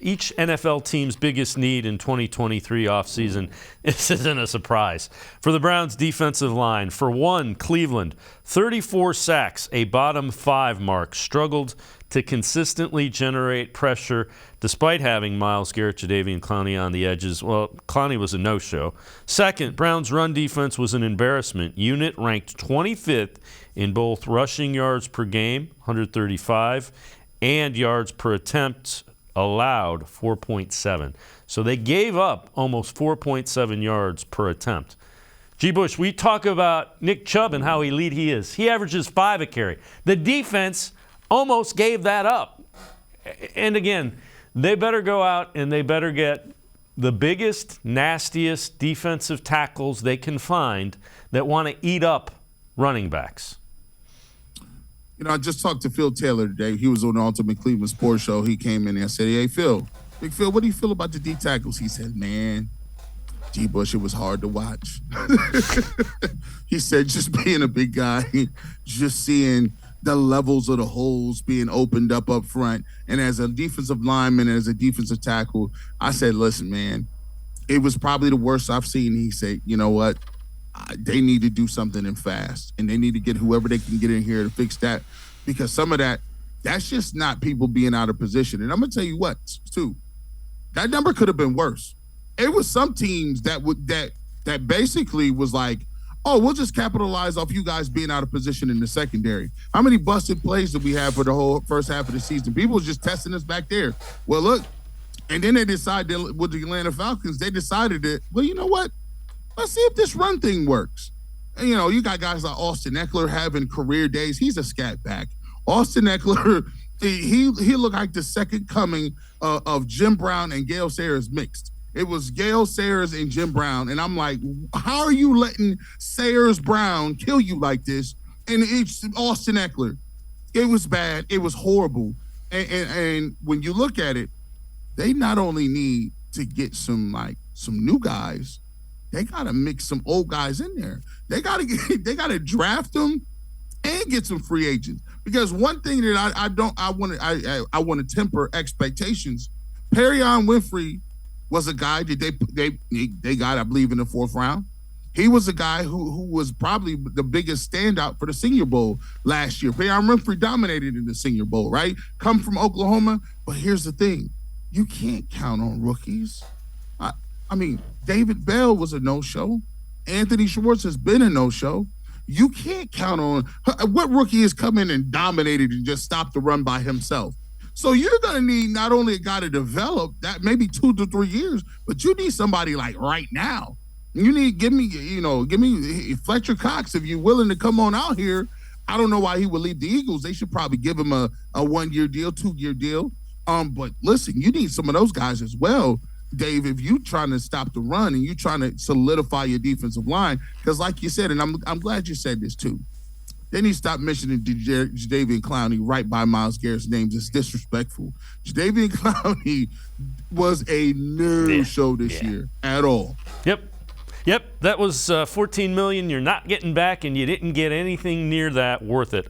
each NFL team's biggest need in 2023 offseason. This isn't a surprise. For the Browns' defensive line, for one, Cleveland, 34 sacks, a bottom 5 mark, struggled to consistently generate pressure despite having Myles Garrett, Jadeveon Clowney on the edges. Well, Clowney was a no-show. Second, Browns' run defense was an embarrassment. Unit ranked 25th in both rushing yards per game, 135, and yards per attempt allowed, 4.7. So they gave up almost 4.7 yards per attempt. G. Bush, we talk about Nick Chubb and how elite he is. He averages 5 a carry. The defense almost gave that up. And again, they better go out and they better get the biggest, nastiest defensive tackles they can find that want to eat up running backs. You know, I just talked to Phil Taylor today. He was on the Ultimate Cleveland Sports Show. He came in and I said, hey, Phil, Big Phil, what do you feel about the D tackles? He said, man, G. Bush, it was hard to watch. He said, just being a big guy, just seeing the levels of the holes being opened up front. And as a defensive lineman, as a defensive tackle, I said, listen, man, it was probably the worst I've seen. He said, you know what? They need to do something and fast. And they need to get whoever they can get in here to fix that. Because some of that's just not people being out of position. And I'm going to tell you what, too. That number could have been worse. It was some teams that basically was like, oh, we'll just capitalize off you guys being out of position in the secondary. How many busted plays did we have for the whole first half of the season? People was just testing us back there. Well, look, and then they decided with the Atlanta Falcons, they decided that, well, you know what? Let's see if this run thing works. And, you know, you got guys like Austin Eckler having career days. He's a scat back. Austin Eckler, he looked like the second coming of Jim Brown and Gale Sayers mixed. It was Gale Sayers and Jim Brown. And I'm like, how are you letting Sayers Brown kill you like this? And it's Austin Eckler. It was bad. It was horrible. And when you look at it, they not only need to get some new guys, they got to mix some old guys in there. They got to draft them and get some free agents. Because one thing that I want to temper expectations. Perrion Winfrey was a guy that they got, I believe, in the 4th round. He was a guy who was probably the biggest standout for the Senior Bowl last year. Perrion Winfrey dominated in the Senior Bowl, right? Come from Oklahoma. But here's the thing. You can't count on rookies. I mean, David Bell was a no-show. Anthony Schwartz has been a no-show. You can't count on what rookie has come in and dominated and just stopped the run by himself. So you're going to need not only a guy to develop that maybe 2 to 3 years, but you need somebody like right now. You need give me Fletcher Cox if you're willing to come on out here. I don't know why he would leave the Eagles. They should probably give him a 1-year deal, 2-year deal. But listen, you need some of those guys as well, Dave, if you trying to stop the run and you trying to solidify your defensive line, because like you said, and I'm glad you said this too, they need to stop mentioning Jadeveon Clowney right by Myles Garrett's names. It's disrespectful. Jadeveon Clowney was a no-show this year at all. Yep. That was $14 million you're not getting back, and you didn't get anything near that worth it.